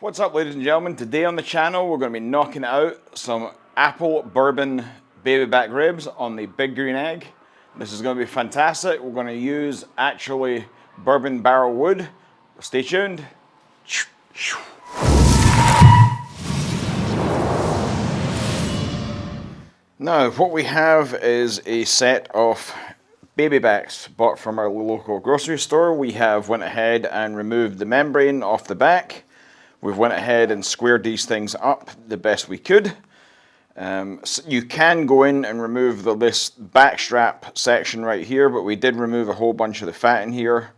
What's up, ladies and gentlemen? Today on the channel we're going to be knocking out some apple bourbon baby back ribs on the big green egg. This is going to be fantastic. We're going to use actually bourbon barrel wood. Stay tuned. Now what we have is a set of baby backs bought from our local grocery store. We have went ahead and removed the membrane off the back. We've went ahead and squared these things up the best we could. So you can go in and remove this back strap section right here, but we did remove a whole bunch of the fat in here.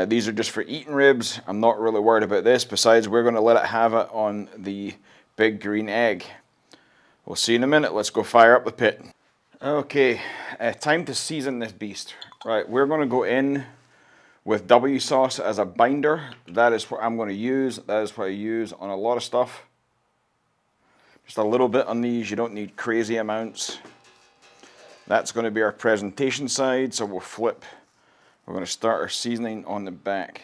These are just for eating ribs. I'm not really worried about this. Besides, we're going to let it have it on the big green egg. We'll see in a minute. Let's go fire up the pit. Okay, time to season this beast. Right, we're going to go in with W sauce as a binder. That is what I'm going to use. That is what I use on a lot of stuff. Just a little bit on these. You don't need crazy amounts. That's going to be our presentation side, so we'll flip. We're going to start our seasoning on the back.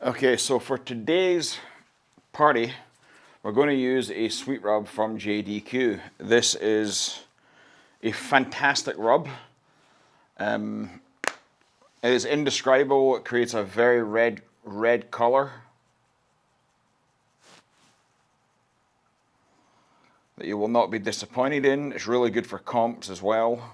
Okay, so for today's party, we're going to use a sweet rub from JDQ. This is a fantastic rub. It is indescribable. It creates a very red color that you will not be disappointed in. It's really good for comps as well.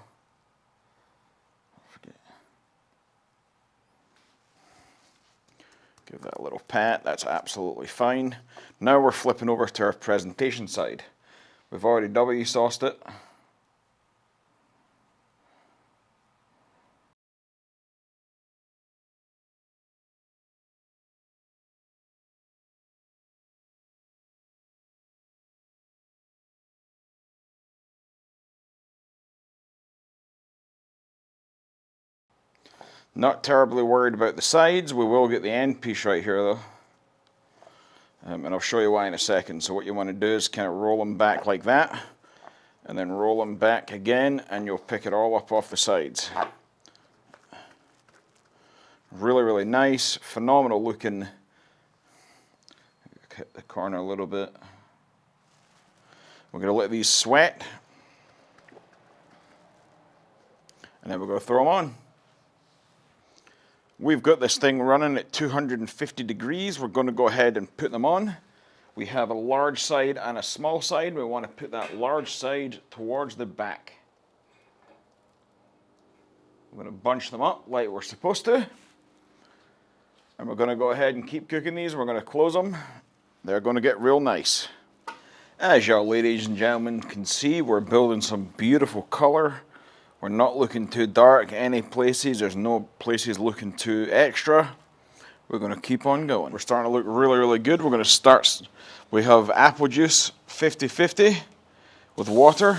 Give that a little pat. That's absolutely fine. Now we're flipping over to our presentation side. We've already W sauced it. Not terribly worried about the sides. We will get the end piece right here though. And I'll show you why in a second. So what you want to do is kind of roll them back like that. And then roll them back again and you'll pick it all up off the sides. Really, really nice. Phenomenal looking. Hit the corner a little bit. We're going to let these sweat. And then we're going to throw them on. We've got this thing running at 250 degrees. We're going to go ahead and put them on. We have a large side and a small side. We want to put that large side towards the back. We're going to bunch them up like we're supposed to. And we're going to go ahead and keep cooking these. We're going to close them. They're going to get real nice. As y'all ladies and gentlemen can see, we're building some beautiful color. We're not looking too dark any places. There's no places looking too extra. We're going to keep on going. We're starting to look really, really good. We're going to start. We have apple juice 50-50 with water.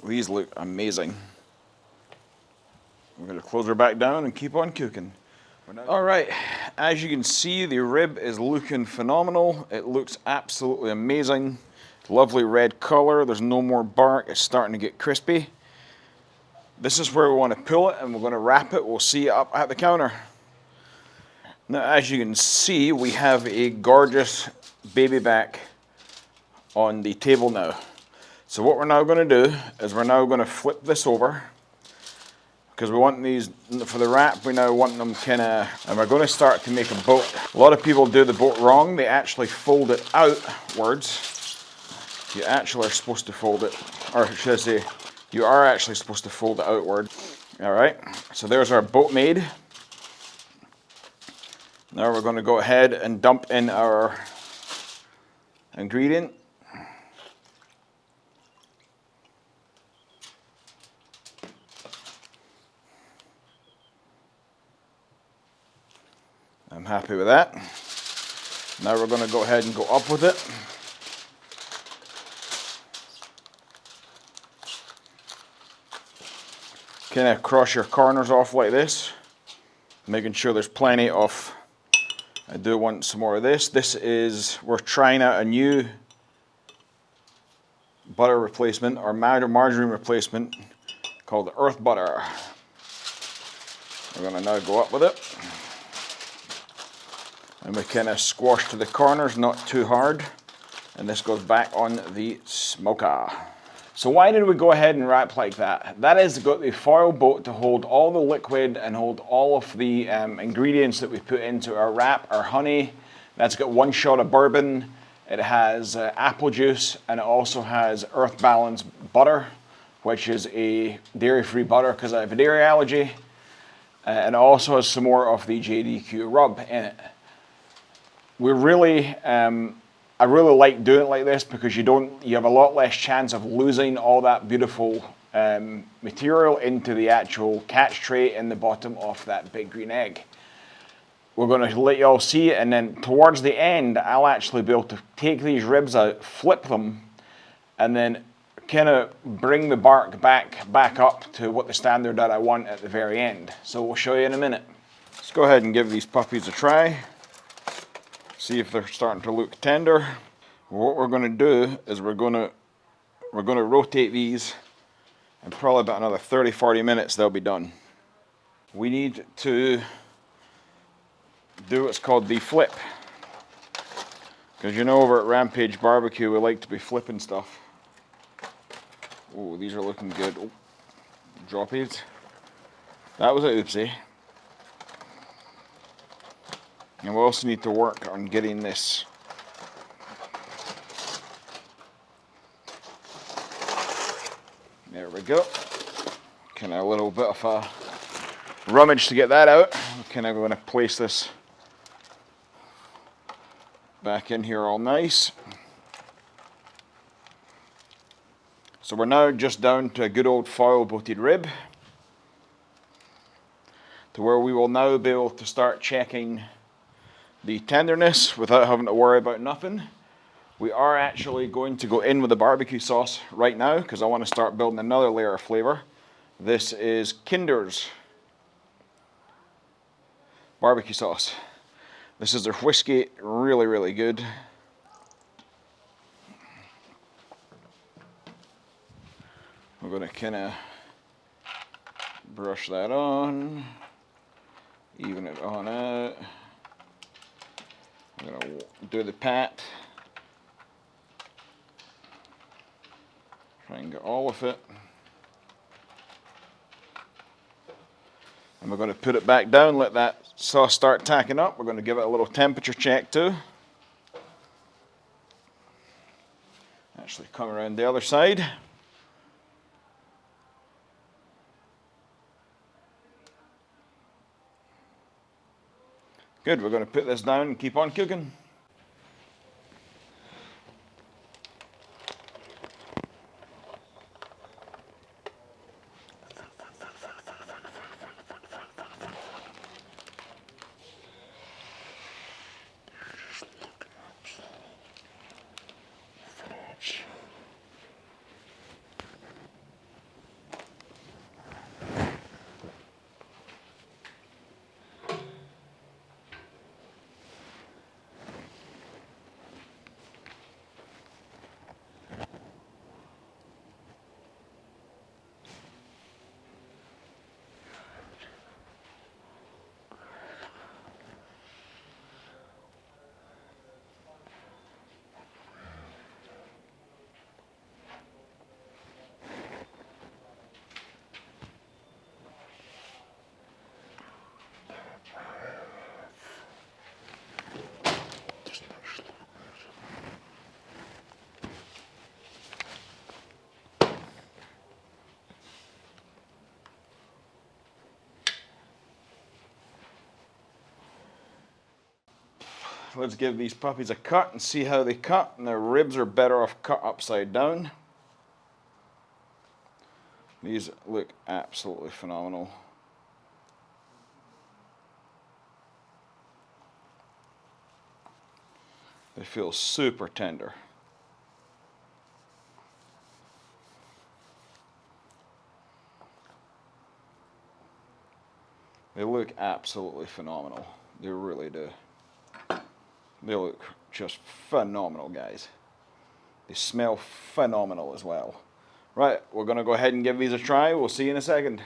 These look amazing. We're going to close her back down and keep on cooking. All right, as you can see, the rib is looking phenomenal. It looks absolutely amazing. Lovely red color. There's no more bark. It's starting to get crispy. This is where we want to pull it and we're going to wrap it. We'll see it up at the counter. Now, as you can see, we have a gorgeous baby back on the table now. So what we're now going to do is we're now going to flip this over because we want these for the wrap. We now want them kind of, and we're going to start to make a boat. A lot of people do the boat wrong. They actually fold it outwards. You actually are supposed to fold it, or should I say, you are actually supposed to fold it outward. All right, so there's our boat made. Now we're going to go ahead and dump in our ingredient. I'm happy with that. Now we're going to go ahead and go up with it. Kind of cross your corners off like this, making sure there's plenty of, I do want some more of this. This is, we're trying out a new butter replacement or margarine replacement called the Earth Butter. We're going to now go up with it. And we kind of squash to the corners, not too hard. And this goes back on the smoker. So why did we go ahead and wrap like that? That has got the foil boat to hold all the liquid and hold all of the ingredients that we put into our wrap, our honey. That's got 1 shot of bourbon. It has apple juice, and it also has Earth Balance butter, which is a dairy-free butter because I have a dairy allergy. And it also has some more of the JDQ rub in it. We really, I really like doing it like this because you have a lot less chance of losing all that beautiful material into the actual catch tray in the bottom of that big green egg. We're going to let you all see it, and then towards the end, I'll actually be able to take these ribs out, flip them, and then kind of bring the bark back up to what the standard that I want at the very end. So we'll show you in a minute. Let's go ahead and give these puppies a try. See if they're starting to look tender. What we're going to do is we're going to rotate these, and probably about another 30-40 minutes they'll be done. We need to do what's called the flip, because you know over at Rampage Bbq we like to be flipping stuff. Oh, these are looking good. Oh, droppies. That was a oopsie. And we also need to work on getting this there we go. Kind of a little bit of a rummage to get that out. I'm kind of going to place this back in here all nice. So we're now just down to a good old foil boated rib, to where we will now be able to start checking the tenderness without having to worry about nothing. We are actually going to go in with the barbecue sauce right now because I want to start building another layer of flavor. This is Kinder's barbecue sauce. This is their whiskey, really, really good. We're going to kind of brush that on, even it on out. I'm going to do the pat. Try and get all of it. And we're going to put it back down, let that sauce start tacking up. We're going to give it a little temperature check too. Actually come around the other side. Good, we're going to put this down and keep on cooking. Let's give these puppies a cut and see how they cut. And their ribs are better off cut upside down. These look absolutely phenomenal. They feel super tender. They look absolutely phenomenal. They really do. They look just phenomenal, guys. They smell phenomenal as well. Right, we're going to go ahead and give these a try. We'll see you in a second.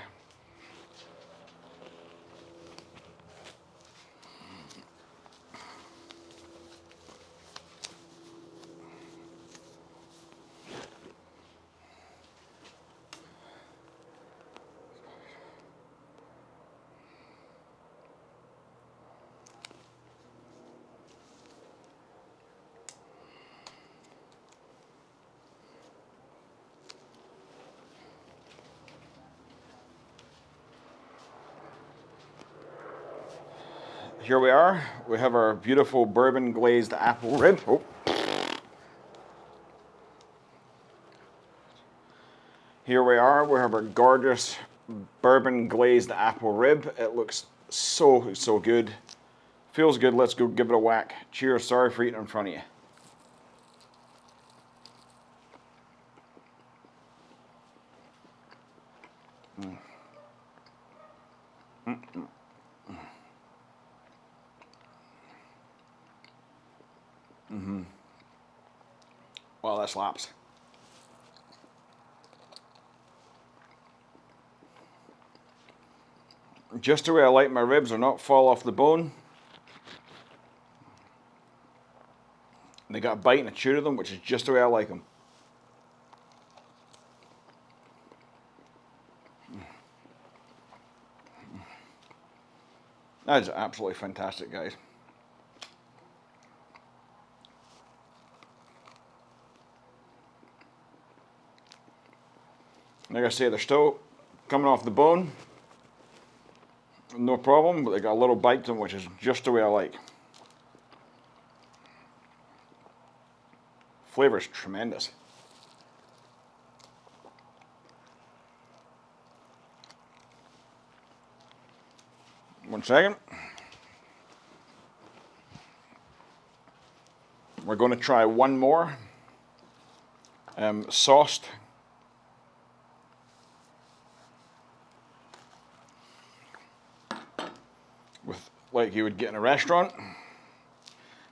Here we are. We have our beautiful bourbon glazed apple rib. Oh. Here we are. We have our gorgeous bourbon glazed apple rib. It looks so good. Feels good. Let's go give it a whack. Cheers. Sorry for eating in front of you. Well, that slaps. Just the way I like my ribs, are not fall off the bone. They got a bite and a chew to them, which is just the way I like them. That is absolutely fantastic, guys. Like I say, they're still coming off the bone. No problem, but they got a little bite to them, which is just the way I like. Flavor is tremendous. One second. We're going to try one more. Sauced. With, like you would get in a restaurant.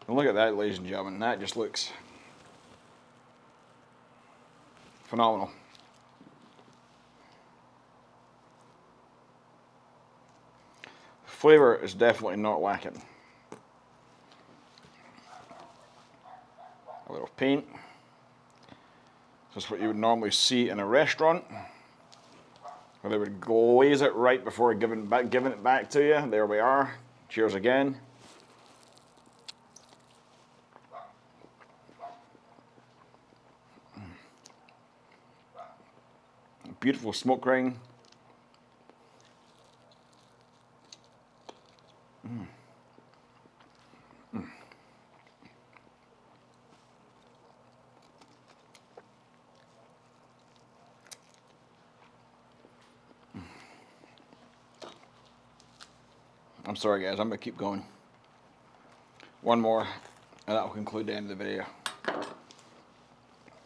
And look at that, ladies and gentlemen. That just looks phenomenal. Flavor is definitely not lacking. A little paint. Just what you would normally see in a restaurant, where they would glaze it right before giving it back to you. There we are. Cheers again. Beautiful smoke ring. I'm sorry guys, I'm going to keep going. One more, and that will conclude the end of the video.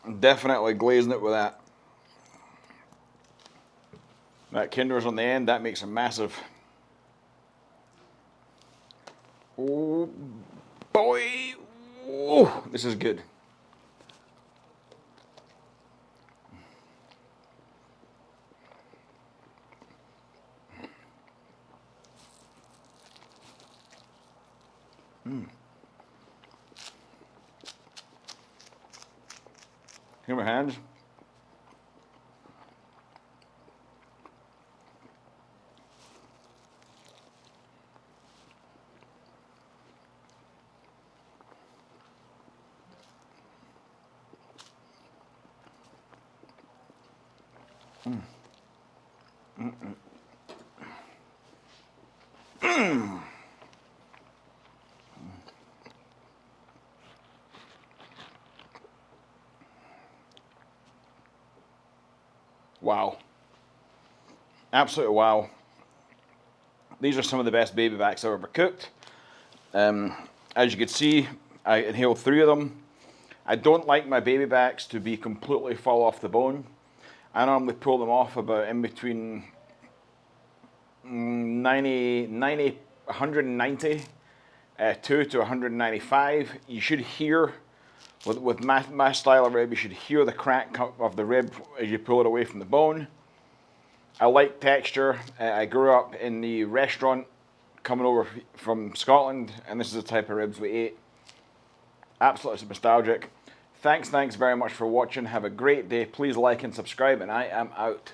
I'm definitely glazing it with that. That Kinder's on the end, that makes a massive... Oh boy! Oh, this is good. Here my hands. Wow. Absolutely wow. These are some of the best baby backs I've ever cooked. As you can see, I inhaled 3 of them. I don't like my baby backs to be completely fall off the bone. I normally pull them off about in between 190 2 to 195. You should hear With my style of rib, you should hear the crack of the rib as you pull it away from the bone. I like texture. I grew up in the restaurant coming over from Scotland, and this is the type of ribs we ate. Absolutely nostalgic. Thanks very much for watching. Have a great day. Please like and subscribe, and I am out.